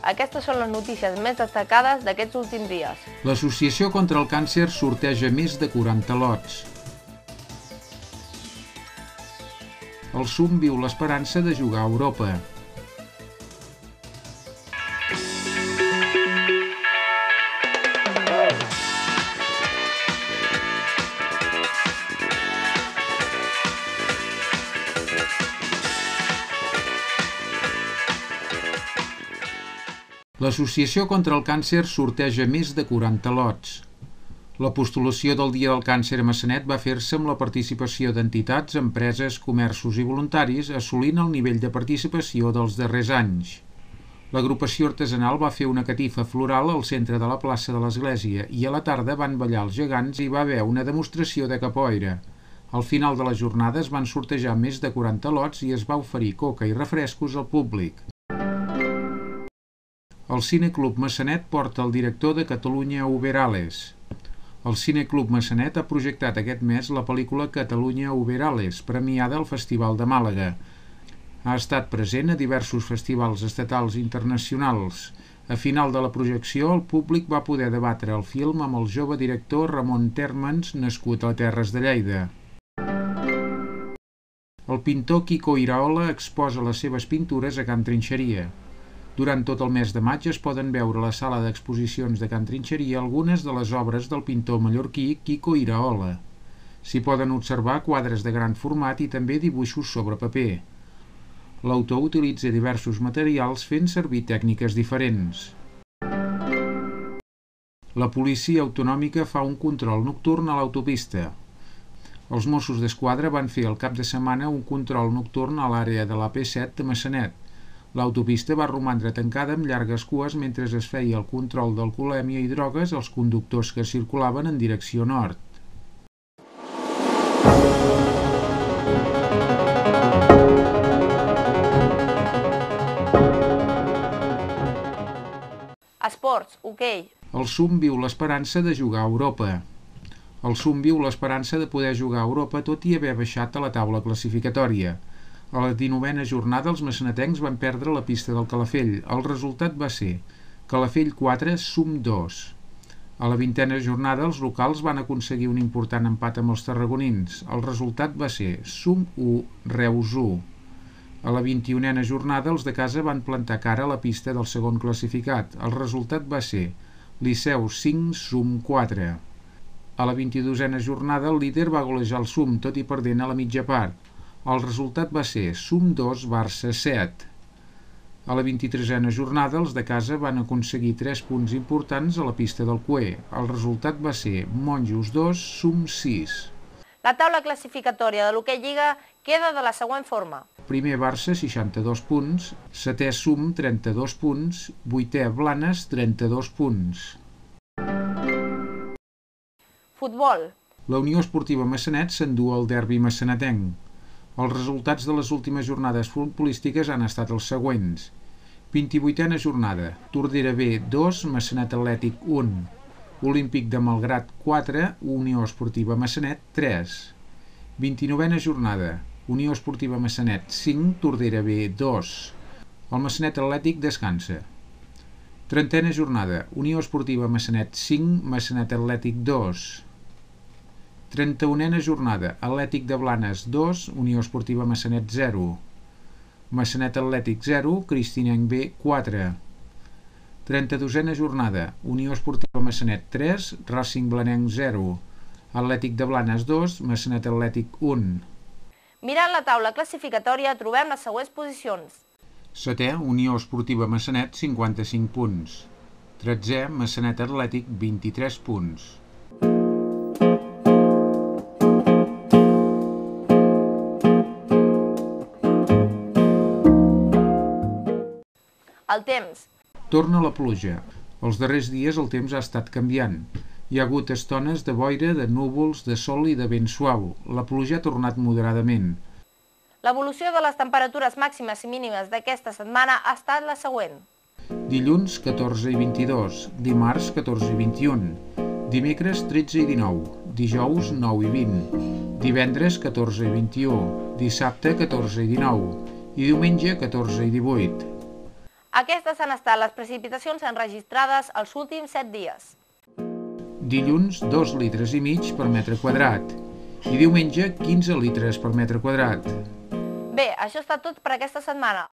Aquestes són les notícies més destacades d'aquests últims dies. L'Associació contra el Càncer sorteja més de 40 lots. El SUM viu l'esperança de jugar a Europa. L'Associació contra el Càncer sorteja més de 40 lots. La postulació del Dia del Càncer a Maçanet va fer-se amb la participació d'entitats, empreses, comerços i voluntaris, assolint el nivell de participació dels darrers anys. L'agrupació artesanal va fer una catifa floral al centre de la plaça de l'església i a la tarda van ballar els gegants i va haver una demostració de capoeira. Al final de la jornada es van sortejar més de 40 lots i es va oferir coca i refrescos al públic. El Cineclub Maçanet porta el director de Catalunya Uberales. El Cineclub Maçanet ha projectat aquest mes la pel·lícula Catalunya Uberales, premiada al Festival de Màlaga. Ha estat present a diversos festivals estatals i internacionals. A final de la projecció, el públic va poder debatre el film amb el jove director Ramon Térmens, nascut a Terres de Lleida. El pintor Quico Iraola exposa les seves pintures a Can Trinxeria. Durant tot el mes de maig es poden veure a la sala d'exposicions de Can Trinxeria algunes de les obres del pintor mallorquí Quico Iraola. S'hi poden observar quadres de gran format i també dibuixos sobre paper. L'autor utilitza diversos materials fent servir tècniques diferents. La policia autonòmica fa un control nocturn a l'autopista. Els Mossos d'Esquadra van fer el cap de setmana un control nocturn a l'àrea de la P7 de Maçanet. L'autopista va romandre tancada amb llargues cues mentre es feia el control d'alcoholèmia i drogues als conductors que circulaven en direcció nord. Esports, hoquei. El SUM viu l'esperança de jugar a Europa. El SUM viu l'esperança de poder jugar a Europa tot i haver baixat a la taula classificatòria. A la 19a jornada els maçanetencs van perdre la pista del Calafell. El resultat va ser Calafell 4, SUM 2. A la 20a jornada els locals van aconseguir un important empat amb els tarragonins. El resultat va ser SUM 1, Reus 1. A la 21a jornada els de casa van plantar cara a la pista del segon classificat. El resultat va ser Liceu 5, SUM 4. A la 22a jornada el líder va golejar el SUM, tot i perdent a la mitja part. El resultat va ser SUM 2, Barça 7. A la 23a jornada, els de casa van aconseguir 3 punts importants a la pista del Cué. El resultat va ser Monjos 2, SUM 6. La taula classificatòria de l'hoquei Lliga queda de la següent forma. Primer Barça, 62 punts. Setè SUM, 32 punts. Vuitè Blanes, 32 punts. Futbol. La Unió Esportiva Maçanet s'endú el derbi maçanetenc. Els resultats de les últimes jornades futbolístiques han estat els següents. 28a jornada, Tordera B 2, Maçanet Atlètic 1. Olímpic de Malgrat 4, Unió Esportiva Maçanet 3. 29a jornada, Unió Esportiva Maçanet 5, Tordera B 2. El Maçanet Atlètic descansa. 30a jornada, Unió Esportiva Maçanet 5, Maçanet Atlètic 2. 31a jornada, Atlètic de Blanes 2, Unió Esportiva Maçanet 0. Maçanet Atlètic 0, Cristinenc B 4. 32a jornada, Unió Esportiva Maçanet 3, Racing Blanenc 0. Atlètic de Blanes 2, Maçanet Atlètic 1. Mirant la taula classificatòria trobem les següents posicions. Setè, Unió Esportiva Maçanet, 55 punts. 13è, Maçanet Atlètic, 23 punts. El temps. Torna la pluja. Els darrers dies el temps ha estat canviant. Hi ha hagut estones de boira, de núvols, de sol i de vent suau. La pluja ha tornat moderadament. L'evolució de les temperatures màximes i mínimes d'aquesta setmana ha estat la següent. Dilluns 14 i 22, dimarts 14 i 21, dimecres 13 i 19, dijous 9 i 20, divendres 14 i 21, dissabte 14 i 19 i diumenge 14 i 18. Aquestes han estat les precipitacions enregistrades els últims 7 dies. Dilluns, 2,5 litres per metre quadrat. I diumenge, 15 litres per metre quadrat. Bé, això està tot per aquesta setmana.